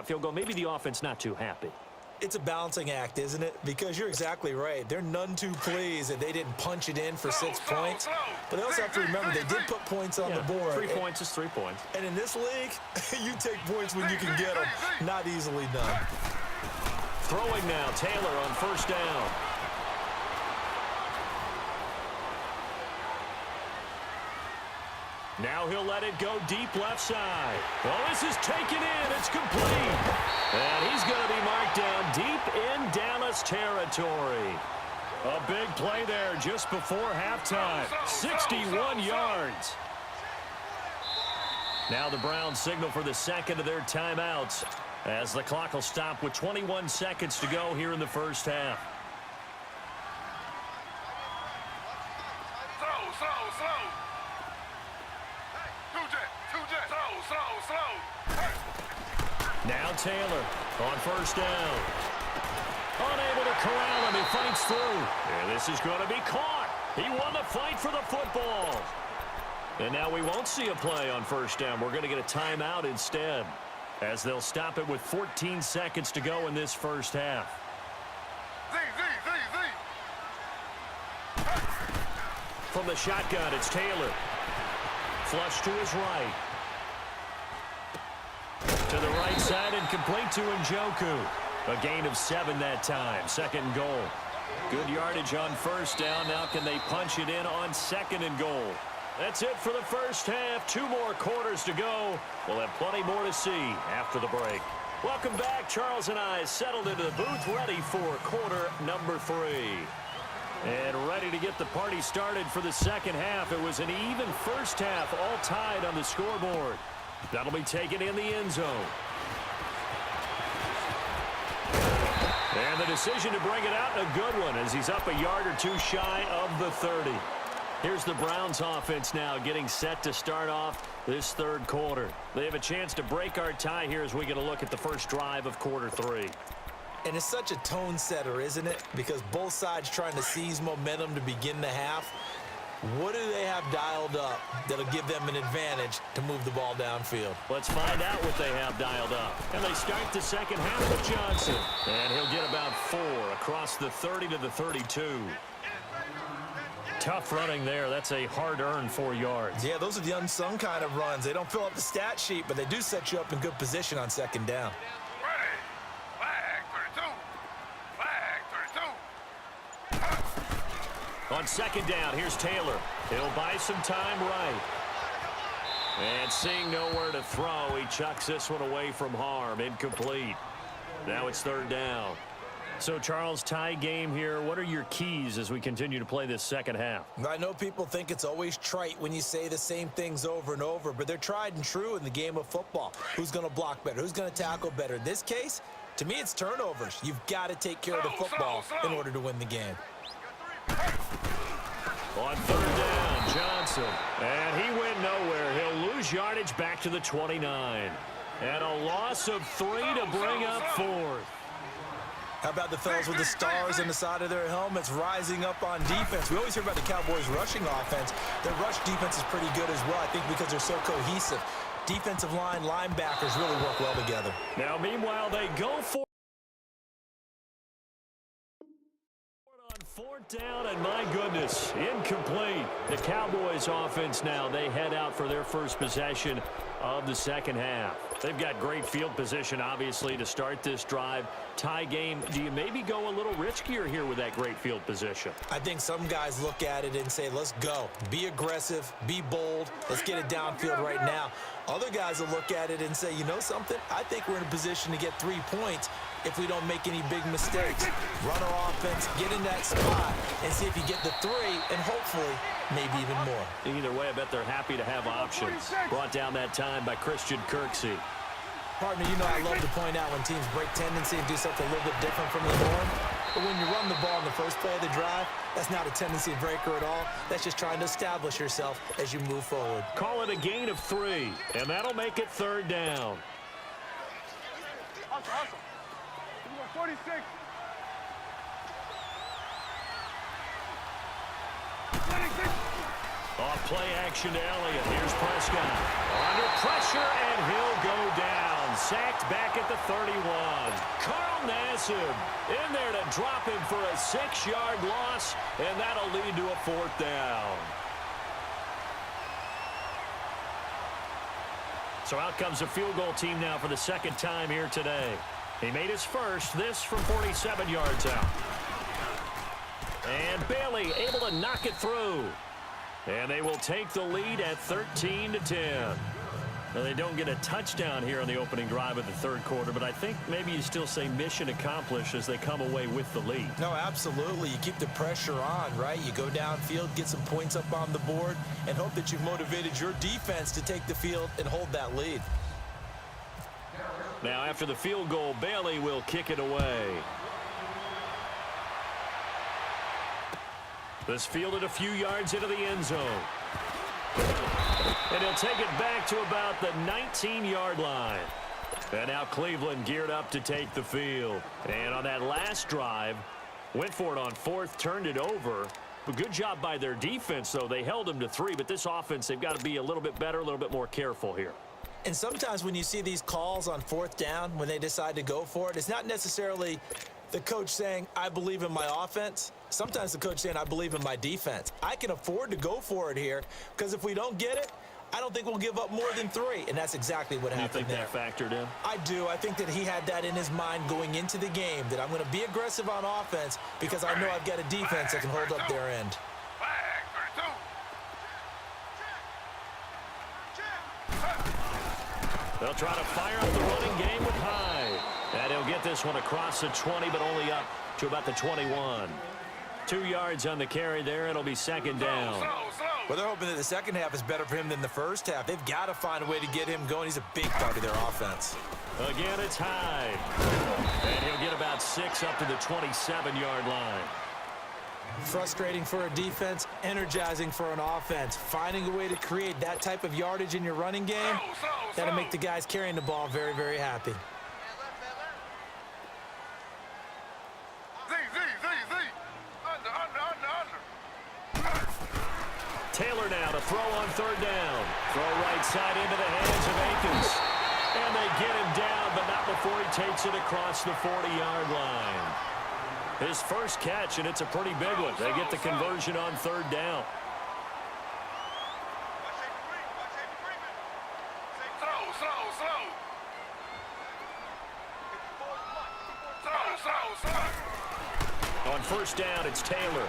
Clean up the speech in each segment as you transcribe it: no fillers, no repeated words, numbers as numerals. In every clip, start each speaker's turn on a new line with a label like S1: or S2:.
S1: You'll go, maybe the offense not too happy.
S2: It's a balancing act, isn't it? Because you're exactly right. They're none too pleased that they didn't punch it in for 6 points. But they also have to remember they did put points on the board.
S1: 3 points is 3 points.
S2: And in this league, you take points when you can get them. Not easily done.
S1: Throwing now, Taylor on first down. Now he'll let it go deep left side. Well, this is taken in. It's complete. And he's going to be marked down deep in Dallas territory. A big play there just before halftime. 61 yards. Now the Browns signal for the second of their timeouts as the clock will stop with 21 seconds to go here in the first half. Now Taylor on first down. Unable to corral him. He fights through. And this is going to be caught. He won the fight for the football. And now we won't see a play on first down. We're going to get a timeout instead, as they'll stop it with 14 seconds to go in this first half. From the shotgun, it's Taylor. Flush to his right. To the right side and complete to Njoku. A gain of 7 that time. Second and goal. Good yardage on first down. Now can they punch it in on second and goal? That's it for the first half. 2 more quarters to go. We'll have plenty more to see after the break. Welcome back. Charles and I settled into the booth, ready for quarter number 3. And ready to get the party started for the second half. It was an even first half, all tied on the scoreboard. That'll be taken in the end zone. And the decision to bring it out, a good one, as he's up a yard or 2 shy of the 30. Here's the Browns offense now getting set to start off this third quarter. They have a chance to break our tie here as we get a look at the first drive of quarter 3.
S2: And it's such a tone setter, isn't it? Because both sides trying to seize momentum to begin the half. What do they have dialed up that'll give them an advantage to move the ball downfield?
S1: Let's find out what they have dialed up. And they start the second half with Johnson. And he'll get about 4 across the 30 to the 32. Tough running there. That's a hard-earned 4 yards.
S2: Yeah, those are the unsung kind of runs. They don't fill up the stat sheet, but they do set you up in good position on second down.
S1: On second down, here's Taylor. He'll buy some time right. And seeing nowhere to throw, he chucks this one away from harm. Incomplete. Now it's third down. So, Charles, tie game here. What are your keys as we continue to play this second half?
S2: I know people think it's always trite when you say the same things over and over, but they're tried and true in the game of football. Who's going to block better? Who's going to tackle better? In this case, to me, it's turnovers. You've got to take care of the football in order to win the game.
S1: On third down, Johnson. And he went nowhere. He'll lose yardage back to the 29. And a loss of 3 to bring up 4th.
S2: How about the fellas with the stars on the side of their helmets rising up on defense? We always hear about the Cowboys' rushing offense. Their rush defense is pretty good as well, I think, because they're so cohesive. Defensive line, linebackers really work well together.
S1: Now, meanwhile, they go for fourth down, and my goodness, incomplete. The Cowboys offense now, they head out for their first possession of the second half. They've got great field position, obviously, to start this drive. Tie game, do you maybe go a little riskier here with that great field position?
S2: I think some guys look at it and say, let's go. Be aggressive, be bold, let's get it downfield right now. Other guys will look at it and say, you know something? I think we're in a position to get 3 points if we don't make any big mistakes. Run our offense, get in that spot, and see if you get the 3, and hopefully maybe even more.
S1: Either way, I bet they're happy to have options. Brought down that time by Christian Kirksey.
S2: Partner, you know I love to point out when teams break tendency and do something a little bit different from the norm. But when you run the ball in the first play of the drive, that's not a tendency breaker at all. That's just trying to establish yourself as you move forward.
S1: Call it a gain of 3, and that'll make it third down.
S3: 46.
S1: Off play action to Elliott. Here's Prescott. Under pressure, and he'll go down. and sacked back at the 31. Carl Nassib in there to drop him for a 6-yard loss, and that'll lead to a 4th down. So out comes the field goal team now for the 2nd time here today. He made his first, this from 47 yards out. And Bailey able to knock it through. And they will take the lead at 13-10. Now, they don't get a touchdown here on the opening drive of the 3rd quarter, but I think maybe you still say mission accomplished as they come away with the lead.
S2: No, absolutely. You keep the pressure on, right? You go downfield, get some points up on the board, and hope that you've motivated your defense to take the field and hold that lead.
S1: Now, after the field goal, Bailey will kick it away. This fielded a few yards into the end zone. And he'll take it back to about the 19-yard line. And now Cleveland geared up to take the field. And on that last drive, went for it on 4th, turned it over. But good job by their defense, though. They held them to 3, but this offense, they've got to be a little bit better, a little bit more careful here.
S2: And sometimes when you see these calls on 4th down, when they decide to go for it, it's not necessarily the coach saying, I believe in my offense. Sometimes the coach saying, I believe in my defense. I can afford to go for it here because if we don't get it, I don't think we'll give up more than 3. And that's exactly what happened there.
S1: You think that factored in?
S2: I do. I think that he had that in his mind going into the game, that I'm going to be aggressive on offense because I know I've got a defense that can hold up their end.
S1: They'll try to fire up the running game with Hyde. And he'll get this one across the 20, but only up to about the 21. 2 yards on the carry there. It'll be 2nd down.
S2: Well, they're hoping that the second half is better for him than the first half. They've got to find a way to get him going. He's a big part of their offense.
S1: Again, it's Hyde. And he'll get about 6 up to the 27-yard line.
S2: Frustrating for a defense, energizing for an offense. Finding a way to create that type of yardage in your running game, that'll make the guys carrying the ball very, very happy.
S1: Taylor now to throw on 3rd down. Throw right side into the hands of Akins. And they get him down, but not before he takes it across the 40-yard line. His first catch, and it's a pretty big one. They get the conversion on 3rd down. On 1st down, it's Taylor.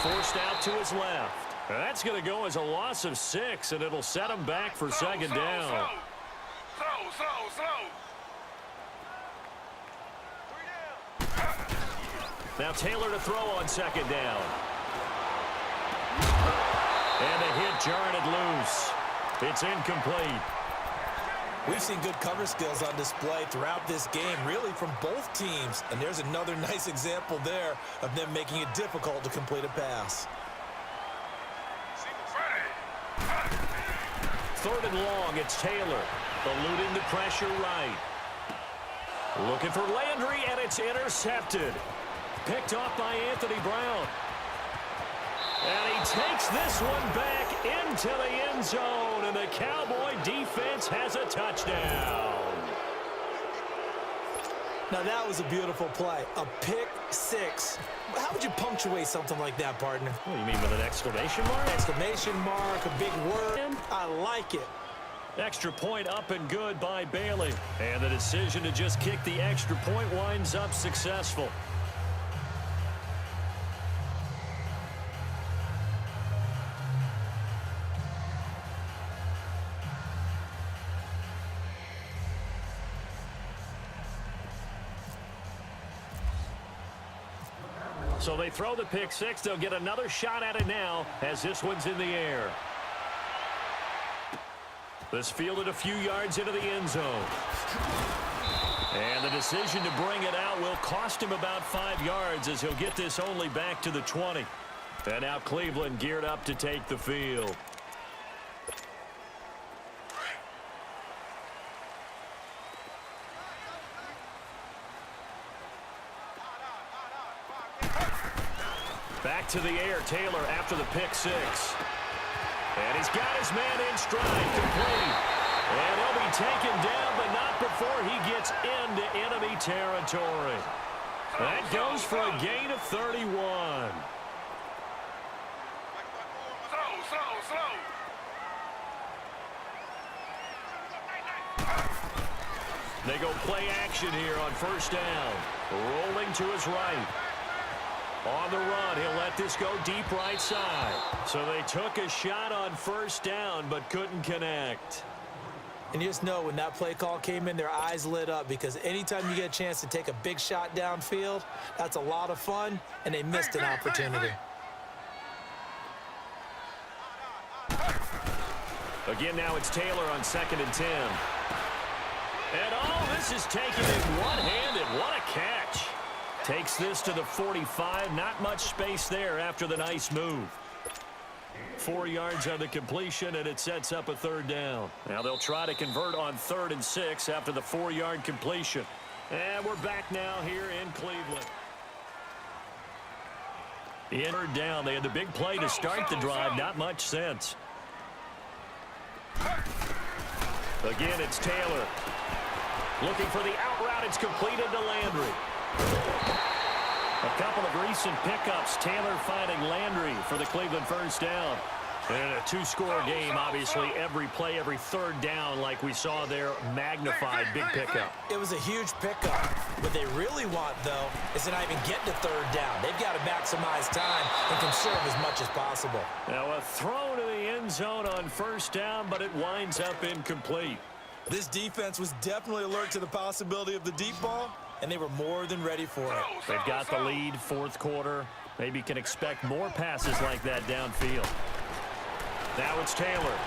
S1: Forced out to his left. That's going to go as a loss of 6, and it'll set him back for 2nd down. Now Taylor to throw on 2nd down. And the hit jarred it loose. It's incomplete.
S2: We've seen good cover skills on display throughout this game, really from both teams. And there's another nice example there of them making it difficult to complete a pass.
S1: 3rd and long, it's Taylor. Eluding the pressure right. Looking for Landry, and it's intercepted. Picked off by Anthony Brown. And he takes this one back into the end zone, and the Cowboy defense has a touchdown.
S2: Now that was a beautiful play. A pick 6. How would you punctuate something like that, partner?
S1: What do you mean, with an exclamation mark?
S2: Exclamation mark, a big word. I like it.
S1: Extra point up and good by Bailey. And the decision to just kick the extra point winds up successful. So they throw the pick 6. They'll get another shot at it now as this one's in the air. This fielded a few yards into the end zone. And the decision to bring it out will cost him about 5 yards as he'll get this only back to the 20. And now Cleveland geared up to take the field. Back to the air, Taylor after the pick 6. And he's got his man in stride, complete. And he'll be taken down, but not before he gets into enemy territory. That goes for a gain of 31. They go play action here on first down. Rolling to his right. On the run, he'll let this go deep right side. So they took a shot on first down, but couldn't connect.
S2: And you just know when that play call came in, their eyes lit up, because anytime you get a chance to take a big shot downfield, that's a lot of fun, and they missed an opportunity.
S1: Again, now it's Taylor on 2nd and 10. And this is taken in one-handed. What a catch. Takes this to the 45. Not much space there after the nice move. 4 yards on the completion, and it sets up a third down. Now they'll try to convert on 3rd and 6 after the 4-yard completion. And we're back now here in Cleveland. In third down, they had the big play to start the drive. Not much sense. Again, it's Taylor. Looking for the out route. It's completed to Landry. A couple of recent pickups. Taylor finding Landry for the Cleveland first down. And a two-score game, obviously. Every play, every third down, like we saw there, magnified big pickup.
S2: It was a huge pickup. What they really want, though, is to not even get to third down. They've got to maximize time and conserve as much as possible.
S1: Now a throw to the end zone on first down, but it winds up incomplete.
S2: This defense was definitely alert to the possibility of the deep ball, and they were more than ready for it.
S1: They've got the lead, fourth quarter. Maybe can expect more passes like that downfield. Now it's Taylor.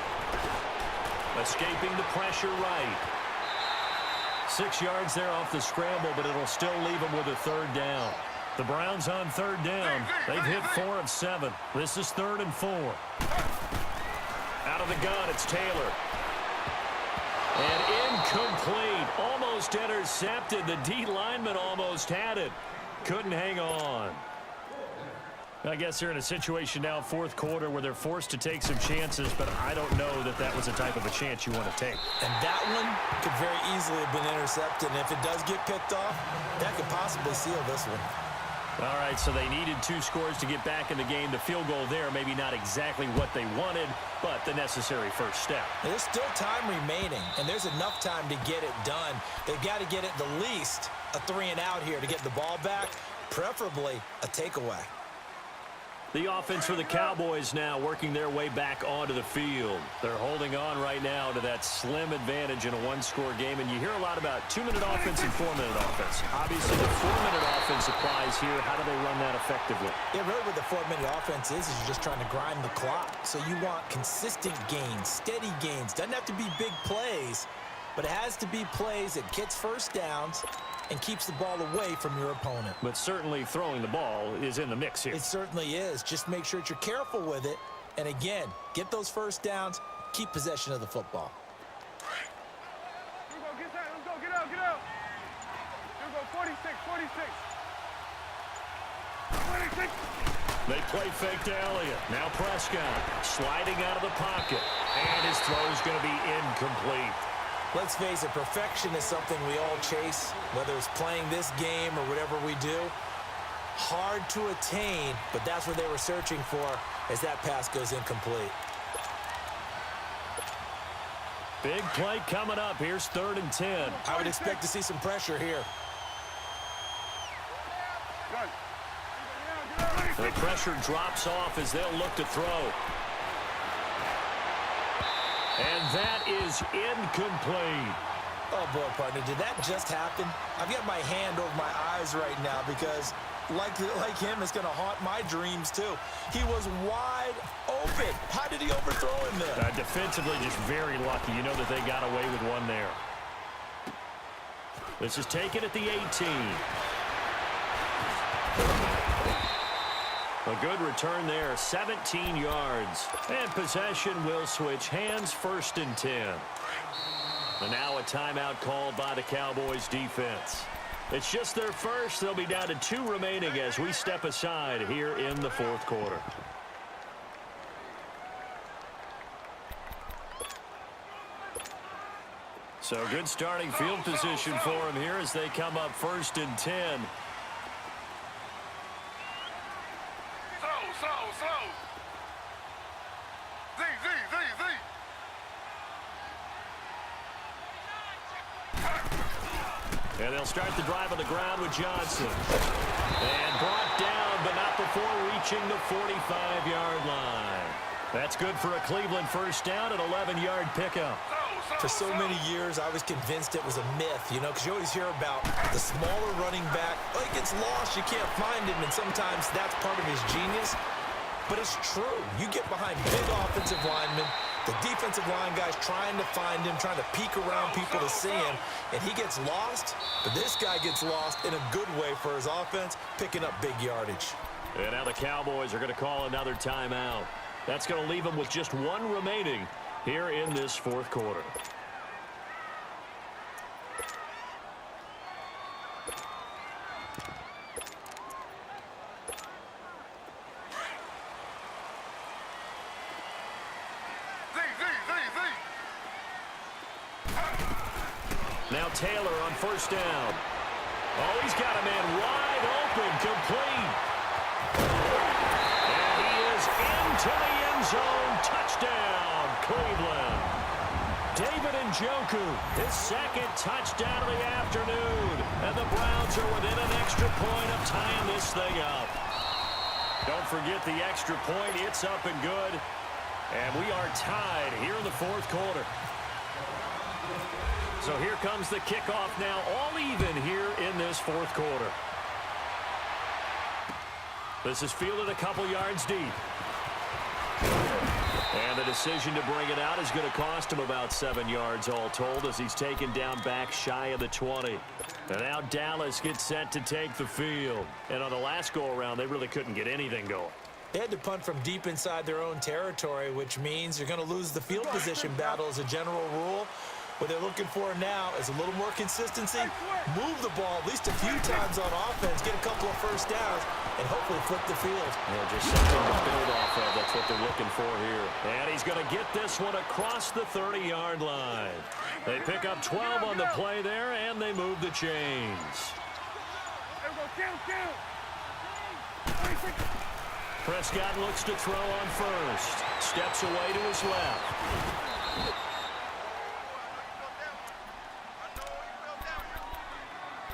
S1: Escaping the pressure right. 6 yards there off the scramble, but it'll still leave them with a third down. The Browns on third down. They've hit 4 of 7. This is 3rd and 4. Out of the gun, it's Taylor. And incomplete. Almost intercepted. The D lineman almost had it. Couldn't hang on. I guess they're in a situation now, fourth quarter, where they're forced to take some chances, but I don't know that that was the type of a chance you want to take.
S2: And that one could very easily have been intercepted, and if it does get picked off, that could possibly seal this one.
S1: All right, so they needed 2 scores to get back in the game. The field goal there, maybe not exactly what they wanted, but the necessary first step.
S2: There's still time remaining, and there's enough time to get it done. They've got to get at the least a 3 and out here to get the ball back, preferably a takeaway.
S1: The offense for the Cowboys now working their way back onto the field. They're holding on right now to that slim advantage in a 1-score game, and you hear a lot about 2-minute offense and 4-minute offense. Obviously, the 4-minute offense applies here. How do they run that effectively?
S2: Yeah, really what the 4-minute offense is you're just trying to grind the clock. So you want consistent gains, steady gains. Doesn't have to be big plays, but it has to be plays that gets first downs and keeps the ball away from your opponent.
S1: But certainly throwing the ball is in the mix here.
S2: It certainly is. Just make sure that you're careful with it. And again, get those first downs, keep possession of the football.
S3: Here we go, get that. Let's go, get out, get out. Here we go, 46, 46. 46.
S1: They play fake to Elliott. Now Prescott sliding out of the pocket. And his throw is going to be incomplete.
S2: Let's face it, perfection is something we all chase, whether it's playing this game or whatever we do. Hard to attain, but that's what they were searching for as that pass goes incomplete.
S1: Big play coming up. Here's 3rd and 10.
S2: I would expect to see some pressure here.
S1: The pressure drops off as they'll look to throw. And that is incomplete.
S2: Oh, boy, partner, did that just happen? I've got my hand over my eyes right now because, like him, it's going to haunt my dreams, too. He was wide open. How did he overthrow him there?
S1: Defensively, just very lucky. You know that they got away with one there. This is taken at the 18. A good return there, 17 yards. And possession will switch hands, 1st and 10. And now a timeout called by the Cowboys defense. It's just their first. They'll be down to 2 remaining as we step aside here in the 4th quarter. So good starting field position for him here as they come up 1st and 10.
S3: Slow. Z.
S1: And they'll start the drive on the ground with Johnson. And brought down, but not before reaching the 45-yard line. That's good for a Cleveland first down, an 11-yard pickup.
S2: For so many years, I was convinced it was a myth, because you always hear about the smaller running back. Oh, he gets lost, you can't find him, and sometimes that's part of his genius. But it's true. You get behind big offensive linemen, the defensive line guys trying to find him, trying to peek around people to see him, and he gets lost. But this guy gets lost in a good way for his offense, picking up big yardage.
S1: And now the Cowboys are going to call another timeout. That's going to leave them with just one remaining here in this 4th quarter. Now Taylor on first down. Oh, he's got a man wide open, complete. And he is into the end zone. Touchdown, Cleveland. David Njoku, his 2nd touchdown of the afternoon. And the Browns are within an extra point of tying this thing up. Don't forget the extra point. It's up and good. And we are tied here in the 4th quarter. So here comes the kickoff now, all even here in this 4th quarter. This is fielded a couple yards deep. And the decision to bring it out is going to cost him about 7 yards all told as he's taken down back shy of the 20. And now Dallas gets set to take the field. And on the last go-around, they really couldn't get anything going.
S2: They had to punt from deep inside their own territory, which means you're going to lose the field position battle as a general rule. What they're looking for now is a little more consistency, move the ball at least a few times on offense, get a couple of first downs, and hopefully flip the field.
S1: Yeah, just something to build off of. That's what they're looking for here. And he's going to get this one across the 30-yard line. They pick up 12 on the play there, and they move the chains. Prescott looks to throw on first. Steps away to his left.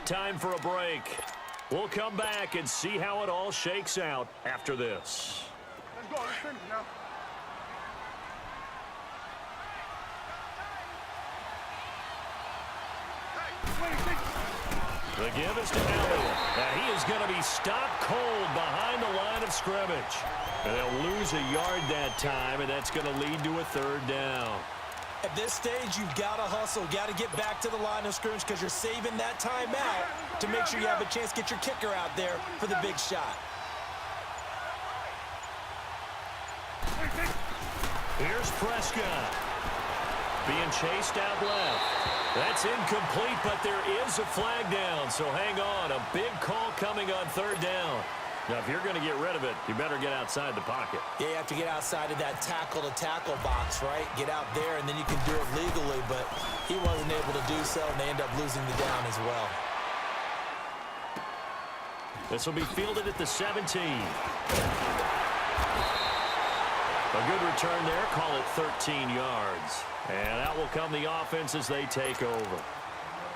S1: Time for a break. We'll come back and see how it all shakes out after this.
S3: Let's go. Let's finish now.
S1: The give is to Elliott. And he is going to be stopped cold behind the line of scrimmage. And they'll lose a yard that time, and that's going to lead to a 3rd down.
S2: At this stage, you've got to hustle, got to get back to the line of scrimmage because you're saving that timeout to make sure you have a chance to get your kicker out there for the big shot.
S1: Here's Prescott. Being chased out left. That's incomplete, but there is a flag down, so hang on. A big call coming on 3rd down. Now, if you're going to get rid of it, you better get outside the pocket.
S2: Yeah, you have to get outside of that tackle-to-tackle box, right? Get out there, and then you can do it legally, but he wasn't able to do so, and they end up losing the down as well.
S1: This will be fielded at the 17. A good return there, call it 13 yards. And out will come the offense as they take over.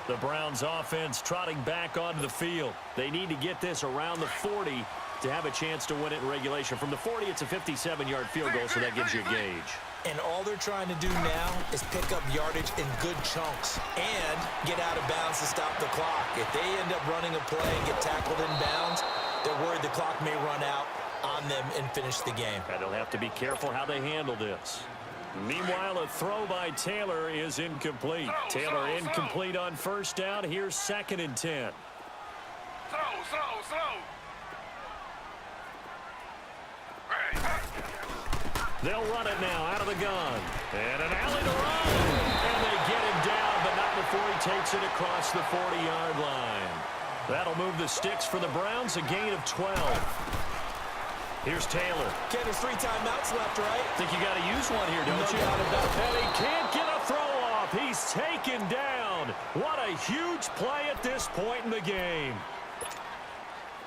S1: The Browns offense trotting back onto the field. They need to get this around the 40 to have a chance to win it in regulation. From the 40, it's a 57-yard field goal, so that gives you a gauge.
S2: And all they're trying to do now is pick up yardage in good chunks and get out of bounds to stop the clock. If they end up running a play and get tackled in bounds, they're worried the clock may run out on them and finish the game.
S1: And they'll have to be careful how they handle this. Meanwhile, a throw by Taylor is incomplete. Taylor incomplete on first down. Here's 2nd and 10. They'll run it now out of the gun. And an alley to run. And they get him down, but not before he takes it across the 40-yard line. That'll move the sticks for the Browns, a gain of 12. Here's Taylor.
S2: Okay, there's 3 timeouts left, right?
S1: Think you got to use one here, don't you?
S2: No doubt about it.
S1: And he can't get a throw off. off. He's taken down. What a huge play at this point in the game.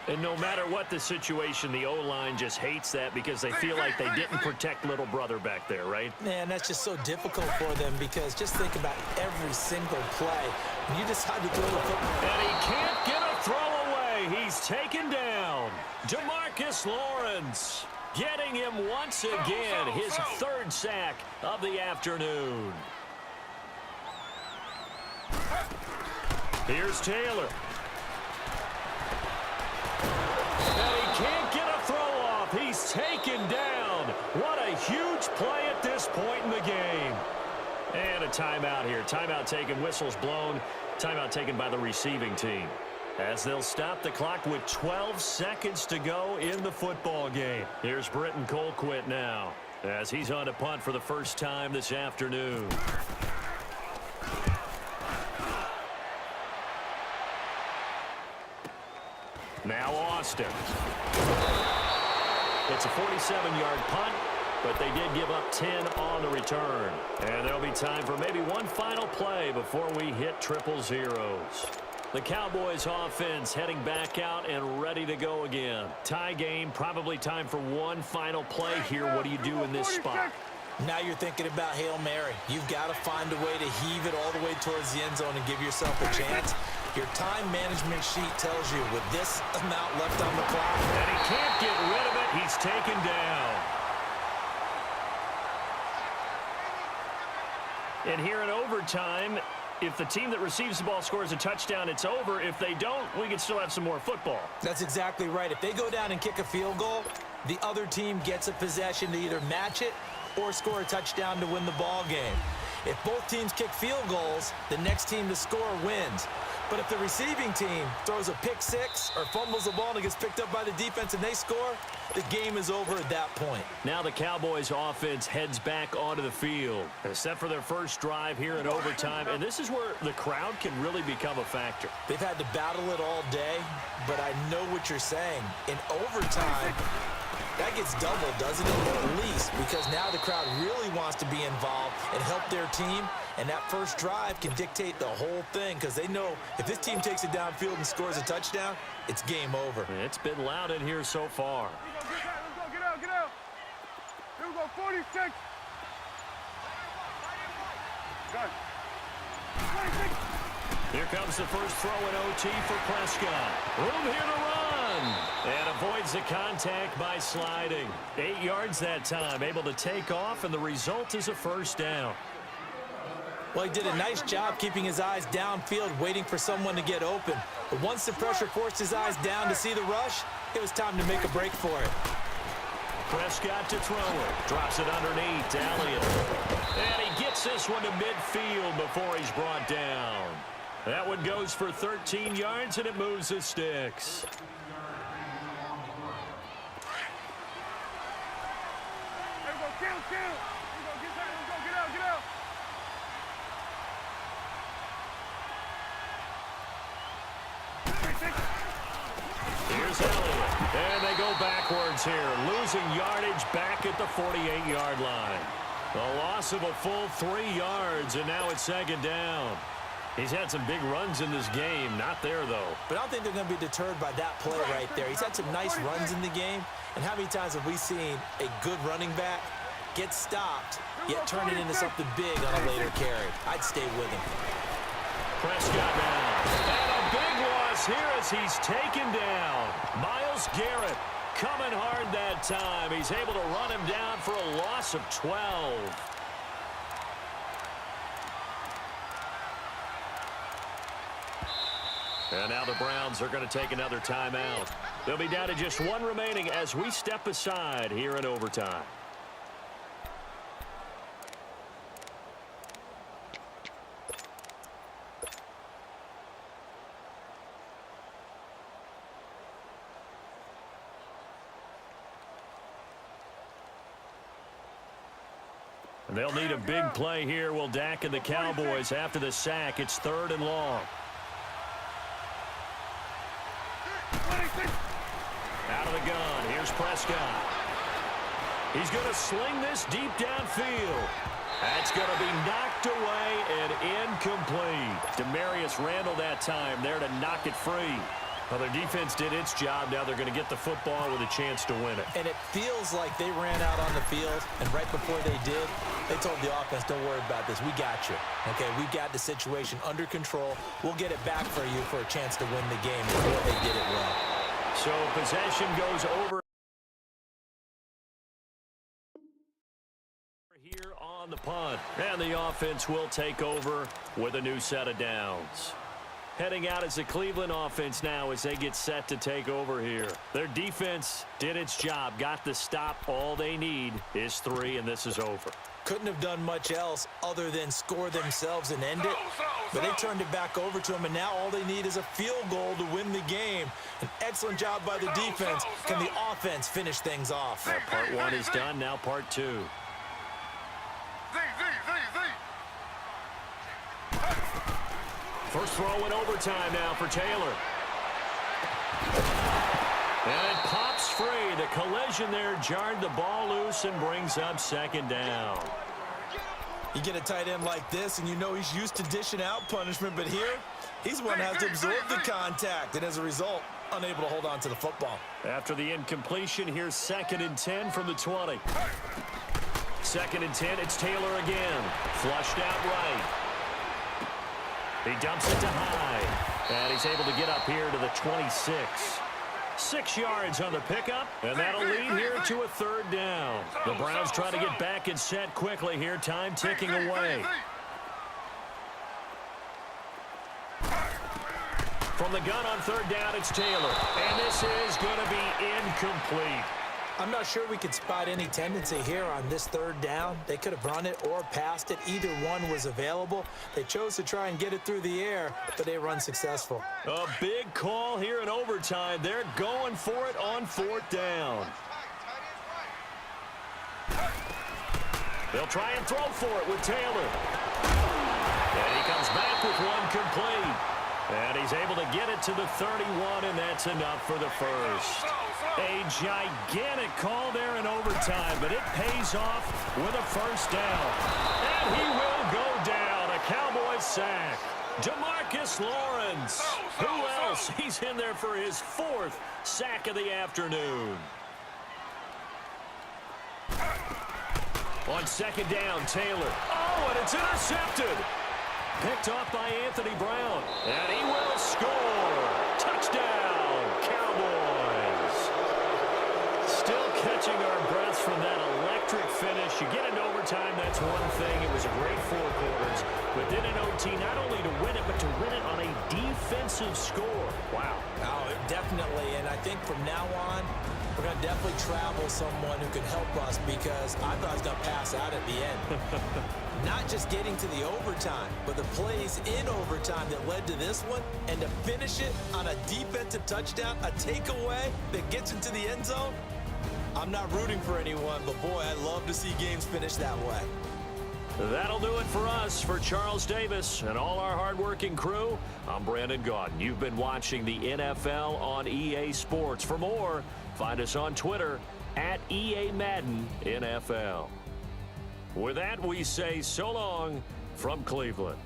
S1: And no matter what the situation, the O-line just hates that because they feel like they didn't protect little brother back there, right?
S2: Man, that's just so difficult for them because just think about every single play. When you decide to throw the football.
S1: And he can't get a throw away. He's taken down. DeMarcus Lawrence getting him once again, his third sack of the afternoon. Here's Taylor. And he can't get a throw off. He's taken down. What a huge play at this point in the game. And a timeout here. Timeout taken, whistles blown. Timeout taken by the receiving team. As they'll stop the clock with 12 seconds to go in the football game. Here's Britton Colquitt now as he's on to punt for the first time this afternoon. Now Austin. It's a 47-yard punt, but they did give up 10 on the return. And there'll be time for maybe one final play before we hit triple zeros. The Cowboys offense heading back out and ready to go again. Tie game, probably time for one final play here. What do you do in this spot?
S2: Now you're thinking about Hail Mary. You've got to find a way to heave it all the way towards the end zone and give yourself a chance. Your time management sheet tells you with this amount left on the clock.
S1: And he can't get rid of it. He's taken down. And here in overtime, if the team that receives the ball scores a touchdown, it's over. If they don't, we can still have some more football.
S2: That's exactly right. If they go down and kick a field goal, the other team gets a possession to either match it or score a touchdown to win the ball game. If both teams kick field goals, the next team to score wins. But if the receiving team throws a pick six or fumbles the ball and it gets picked up by the defense and they score, the game is over at that point.
S1: Now the Cowboys offense heads back onto the field. Set for their first drive here in overtime. And this is where the crowd can really become a factor.
S2: They've had to battle it all day, but I know what you're saying. In overtime, that gets doubled, doesn't it? At least, because now the crowd really wants to be involved and help their team. And that first drive can dictate the whole thing because they know if this team takes it downfield and scores a touchdown, it's game over.
S1: It's been loud in here so far.
S3: Let's go, get out, get out. Here we go, 46. Done. 26.
S1: Here comes the first throw in OT for Prescott. Room here to run. And avoids the contact by sliding. 8 yards that time, able to take off, and the result is a first down.
S2: Well, he did a nice job keeping his eyes downfield, waiting for someone to get open. But once the pressure forced his eyes down to see the rush, it was time to make a break for it.
S1: Prescott to throw it. Drops it underneath to Elliott. And he gets this one to midfield before he's brought down. That one goes for 13 yards, and it moves the sticks.
S3: Here we go, kill. Here we go, get out, let's go, get out, get out.
S1: Here's Elliott. And they go backwards here, losing yardage back at the 48-yard line. A loss of a full 3 yards, and now it's second down. He's had some big runs in this game. Not there, though.
S2: But I don't think they're going to be deterred by that play right there. He's had some nice runs in the game. And how many times have we seen a good running back get stopped, yet turn it into something big on a later carry? I'd stay with him.
S1: Prescott now. And a big loss here as he's taken down. Myles Garrett coming hard that time. He's able to run him down for a loss of 12. And now the Browns are going to take another timeout. They'll be down to just one remaining as we step aside here in overtime. And they'll need a big play here. Will Dak and the Cowboys after the sack. It's 3rd and long. Out of the gun. Here's Prescott. He's going to sling this deep downfield. That's going to be knocked away and incomplete. Demarius Randall that time there to knock it free. Well, their defense did its job. Now they're going to get the football with a chance to win it.
S2: And it feels like they ran out on the field, and right before they did, they told the offense, don't worry about this. We got you. Okay, we got the situation under control. We'll get it back for you for a chance to win the game. And boy, they did it well.
S1: So possession goes over here on the punt. And the offense will take over with a new set of downs. Heading out as the Cleveland offense now as they get set to take over here. Their defense did its job, got the stop. All they need is 3, and this is over.
S2: Couldn't have done much else other than score themselves and end it. But they turned it back over to them, and now all they need is a field goal to win the game. An excellent job by the defense. Can the offense finish things off?
S1: Well, part 1 is done, now part 2. First throw in overtime now for Taylor. And it pops free. The collision there jarred the ball loose and brings up second down.
S2: You get a tight end like this, and you know he's used to dishing out punishment, but here, he's one that has to absorb the contact, and as a result, unable to hold on to the football.
S1: After the incompletion, here's 2nd and 10 from the 20. 2nd and 10, it's Taylor again. Flushed out right. He dumps it to Hyde. And he's able to get up here to the 26. 6 yards on the pickup, and that'll lead here to a 3rd down. The Browns try to get back and set quickly here. Time ticking away. From the gun on 3rd down, it's Taylor. And this is going to be incomplete.
S2: I'm not sure we could spot any tendency here on this 3rd down. They could have run it or passed it. Either one was available. They chose to try and get it through the air, but they were unsuccessful.
S1: A big call here in overtime. They're going for it on 4th down. They'll try and throw for it with Taylor. And he comes back with one complete. And he's able to get it to the 31, and that's enough for the first. A gigantic call there in overtime, but it pays off with a 1st down. And he will go down. A Cowboys sack. DeMarcus Lawrence. Who else? He's in there for his 4th sack of the afternoon. On 2nd down, Taylor. Oh, and it's intercepted. Picked off by Anthony Brown. And he will score. Touchdown, Cowboys. Still catching our breaths from that electric finish. You get into overtime, that's one thing. It was a great 4 quarters. But then in OT, not only to win it, but to win it on a defensive score. Wow.
S2: Oh, definitely. And I think from now on, we're going to definitely travel someone who can help us, because I thought I was going to pass out at the end. Not just getting to the overtime, but the plays in overtime that led to this one, and to finish it on a defensive touchdown, a takeaway that gets into the end zone. I'm not rooting for anyone, but boy, I love to see games finish that way.
S1: That'll do it for us. For Charles Davis and all our hardworking crew, I'm Brandon Gaudin. You've been watching the NFL on EA Sports. For more, find us on Twitter at EA Madden NFL. With that, we say so long from Cleveland.